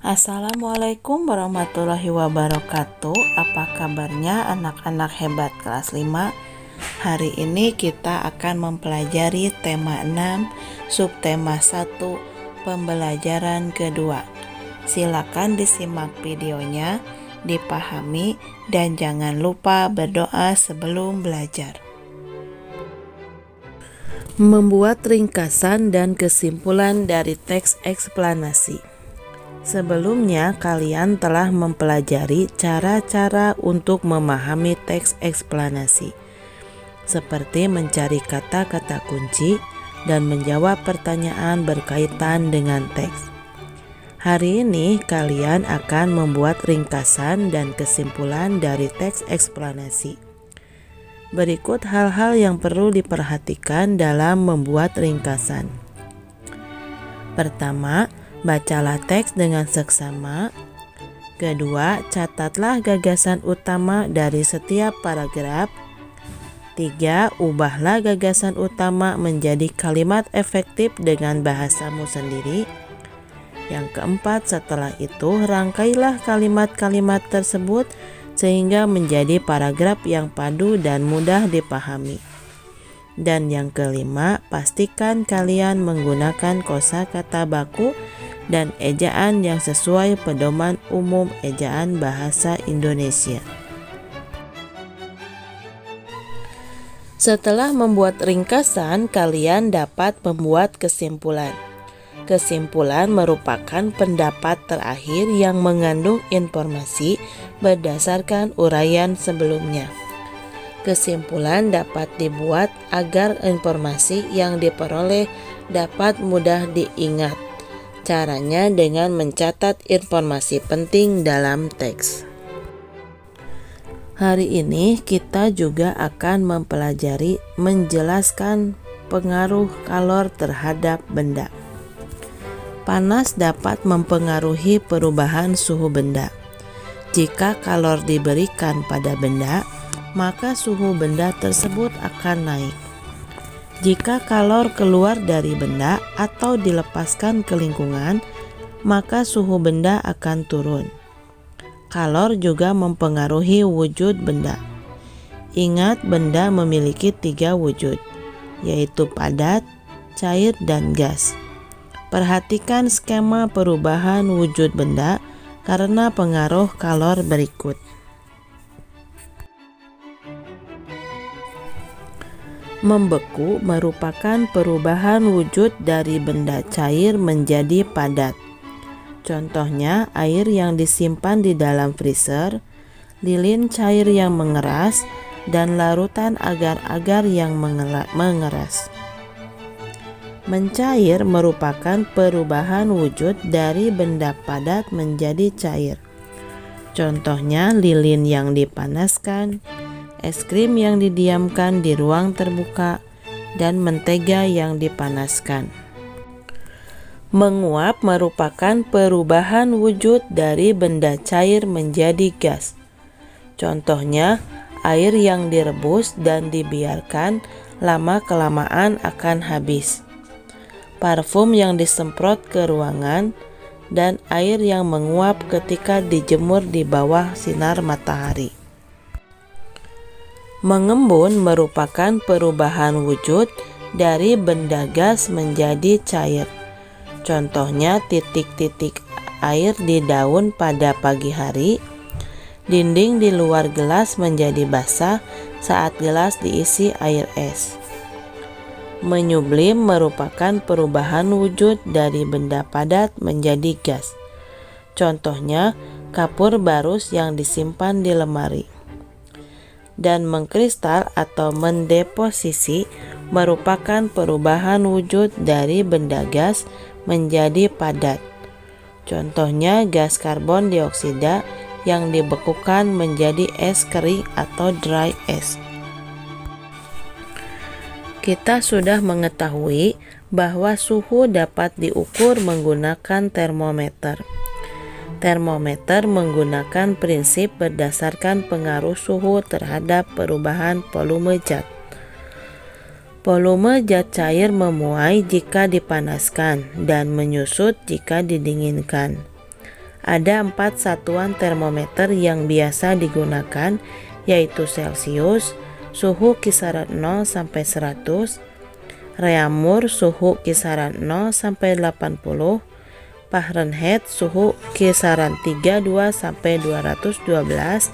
Assalamualaikum warahmatullahi wabarakatuh. Apa kabarnya anak-anak hebat kelas 5? Hari ini kita akan mempelajari tema 6, subtema 1, pembelajaran kedua. Silakan disimak videonya, dipahami, dan jangan lupa berdoa sebelum belajar. Membuat ringkasan dan kesimpulan dari teks eksplanasi. Sebelumnya, kalian telah mempelajari cara-cara untuk memahami teks eksplanasi, seperti mencari kata-kata kunci dan menjawab pertanyaan berkaitan dengan teks. Hari ini, kalian akan membuat ringkasan dan kesimpulan dari teks eksplanasi. Berikut hal-hal yang perlu diperhatikan dalam membuat ringkasan. Pertama, bacalah teks dengan seksama. Kedua, catatlah gagasan utama dari setiap paragraf. 3. Ubahlah gagasan utama menjadi kalimat efektif dengan bahasamu sendiri. Yang keempat, setelah itu rangkailah kalimat-kalimat tersebut sehingga menjadi paragraf yang padu dan mudah dipahami. Dan yang kelima, pastikan kalian menggunakan kosakata baku dan ejaan yang sesuai pedoman umum ejaan bahasa Indonesia. Setelah membuat ringkasan, kalian dapat membuat kesimpulan. Kesimpulan merupakan pendapat terakhir yang mengandung informasi berdasarkan uraian sebelumnya. Kesimpulan dapat dibuat agar informasi yang diperoleh dapat mudah diingat. Caranya dengan mencatat informasi penting dalam teks. Hari ini kita juga akan mempelajari menjelaskan pengaruh kalor terhadap benda. Panas dapat mempengaruhi perubahan suhu benda. Jika kalor diberikan pada benda, maka suhu benda tersebut akan naik. Jika kalor keluar dari benda atau dilepaskan ke lingkungan, maka suhu benda akan turun. Kalor juga mempengaruhi wujud benda. Ingat, benda memiliki 3 wujud, yaitu padat, cair, dan gas. Perhatikan skema perubahan wujud benda karena pengaruh kalor berikut. Membeku merupakan perubahan wujud dari benda cair menjadi padat. Contohnya, air yang disimpan di dalam freezer, lilin cair yang mengeras, dan larutan agar-agar yang mengeras. Mencair merupakan perubahan wujud dari benda padat menjadi cair. Contohnya, lilin yang dipanaskan, es krim yang didiamkan di ruang terbuka, dan mentega yang dipanaskan. Menguap merupakan perubahan wujud dari benda cair menjadi gas. Contohnya, air yang direbus dan dibiarkan lama-kelamaan akan habis. Parfum yang disemprot ke ruangan, dan air yang menguap ketika dijemur di bawah sinar matahari. Mengembun merupakan perubahan wujud dari benda gas menjadi cair. Contohnya, titik-titik air di daun pada pagi hari, dinding di luar gelas menjadi basah saat gelas diisi air es. Menyublim merupakan perubahan wujud dari benda padat menjadi gas. Contohnya, kapur barus yang disimpan di lemari. Dan mengkristal atau mendeposisi merupakan perubahan wujud dari benda gas menjadi padat. Contohnya, gas karbon dioksida yang dibekukan menjadi es kering atau dry ice. Kita sudah mengetahui bahwa suhu dapat diukur menggunakan termometer. Termometer menggunakan prinsip berdasarkan pengaruh suhu terhadap perubahan volume zat. Volume zat cair memuai jika dipanaskan dan menyusut jika didinginkan. Ada 4 satuan termometer yang biasa digunakan, yaitu Celcius, suhu kisaran 0 sampai 100, Reaumur, suhu kisaran 0 sampai 80, Fahrenheit, suhu kisaran 32 sampai 212,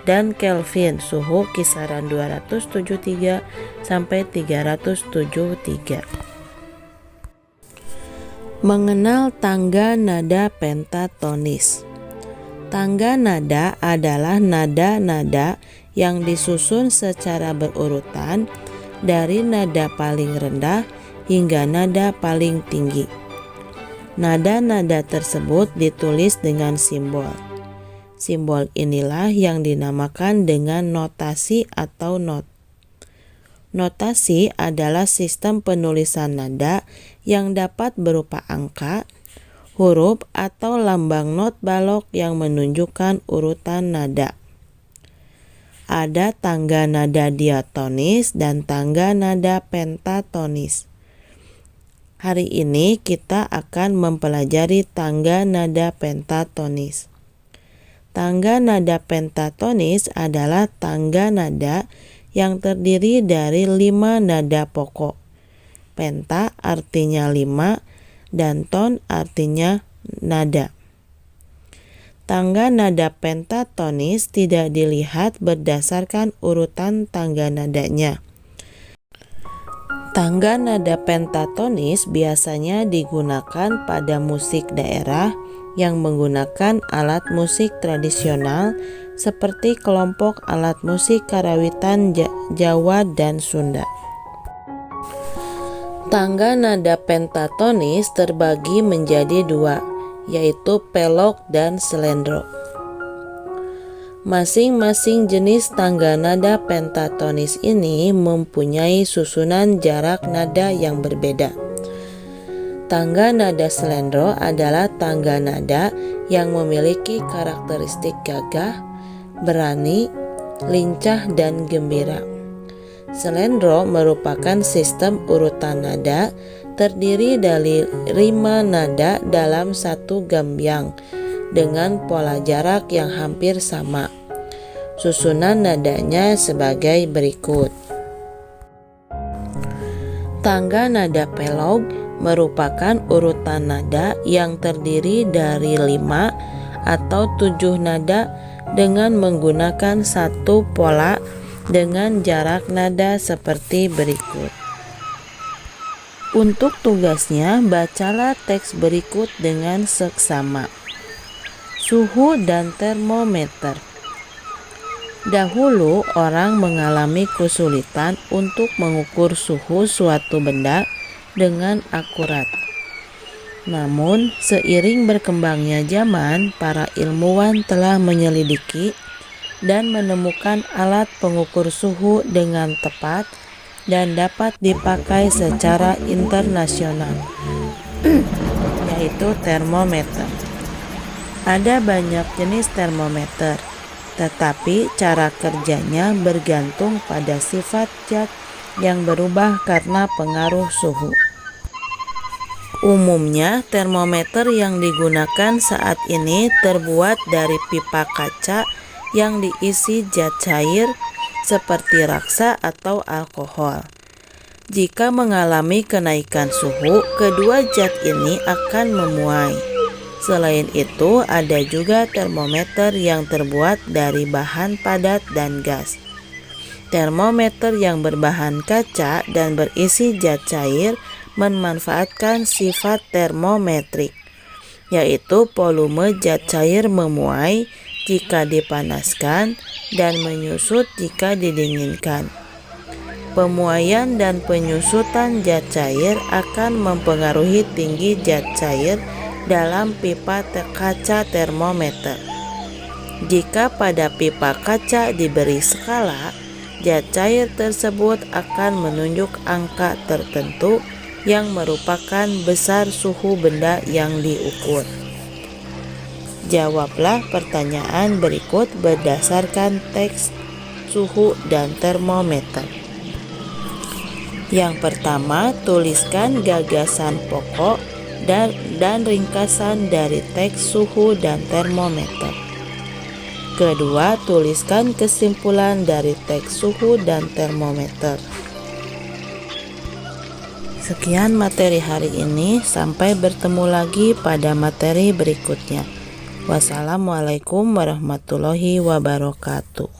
dan Kelvin, suhu kisaran 273 sampai 373. Mengenal tangga nada pentatonis. Tangga nada adalah nada-nada yang disusun secara berurutan dari nada paling rendah hingga nada paling tinggi. Nada-nada tersebut ditulis dengan simbol. Simbol inilah yang dinamakan dengan notasi atau not. Notasi adalah sistem penulisan nada yang dapat berupa angka, huruf, atau lambang not balok yang menunjukkan urutan nada. Ada tangga nada diatonis dan tangga nada pentatonis. Hari ini kita akan mempelajari tangga nada pentatonis. Tangga nada pentatonis adalah tangga nada yang terdiri dari 5 nada pokok. Penta artinya 5 dan ton artinya nada. Tangga nada pentatonis tidak dilihat berdasarkan urutan tangga nadanya. Tangga nada pentatonis biasanya digunakan pada musik daerah yang menggunakan alat musik tradisional seperti kelompok alat musik karawitan Jawa dan Sunda. Tangga nada pentatonis terbagi menjadi 2, yaitu pelok dan selendro. Masing-masing jenis tangga nada pentatonis ini mempunyai susunan jarak nada yang berbeda. Tangga nada selendro adalah tangga nada yang memiliki karakteristik gagah, berani, lincah, dan gembira. Selendro merupakan sistem urutan nada terdiri dari 5 nada dalam satu gambyang dengan pola jarak yang hampir sama. Susunan nadanya sebagai berikut. Tangga nada pelog merupakan urutan nada yang terdiri dari 5 atau 7 nada dengan menggunakan satu pola dengan jarak nada seperti berikut. Untuk tugasnya, bacalah teks berikut dengan seksama. Suhu dan termometer. Dahulu orang mengalami kesulitan untuk mengukur suhu suatu benda dengan akurat. Namun, seiring berkembangnya zaman, para ilmuwan telah menyelidiki dan menemukan alat pengukur suhu dengan tepat dan dapat dipakai secara internasional, yaitu termometer. Ada banyak jenis termometer, tetapi cara kerjanya bergantung pada sifat zat yang berubah karena pengaruh suhu. Umumnya, termometer yang digunakan saat ini terbuat dari pipa kaca yang diisi zat cair seperti raksa atau alkohol. Jika mengalami kenaikan suhu, kedua zat ini akan memuai. Selain itu, ada juga termometer yang terbuat dari bahan padat dan gas. Termometer yang berbahan kaca dan berisi zat cair memanfaatkan sifat termometrik, yaitu volume zat cair memuai jika dipanaskan dan menyusut jika didinginkan. Pemuaian dan penyusutan zat cair akan mempengaruhi tinggi zat cair dalam pipa kaca termometer. Jika pada pipa kaca diberi skala, zat cair tersebut akan menunjuk angka tertentu yang merupakan besar suhu benda yang diukur. Jawablah pertanyaan berikut berdasarkan teks suhu dan termometer. Yang pertama, tuliskan gagasan pokok dan ringkasan dari teks suhu dan termometer. Kedua, tuliskan kesimpulan dari teks suhu dan termometer. Sekian materi hari ini, sampai bertemu lagi pada materi berikutnya. Wassalamualaikum warahmatullahi wabarakatuh.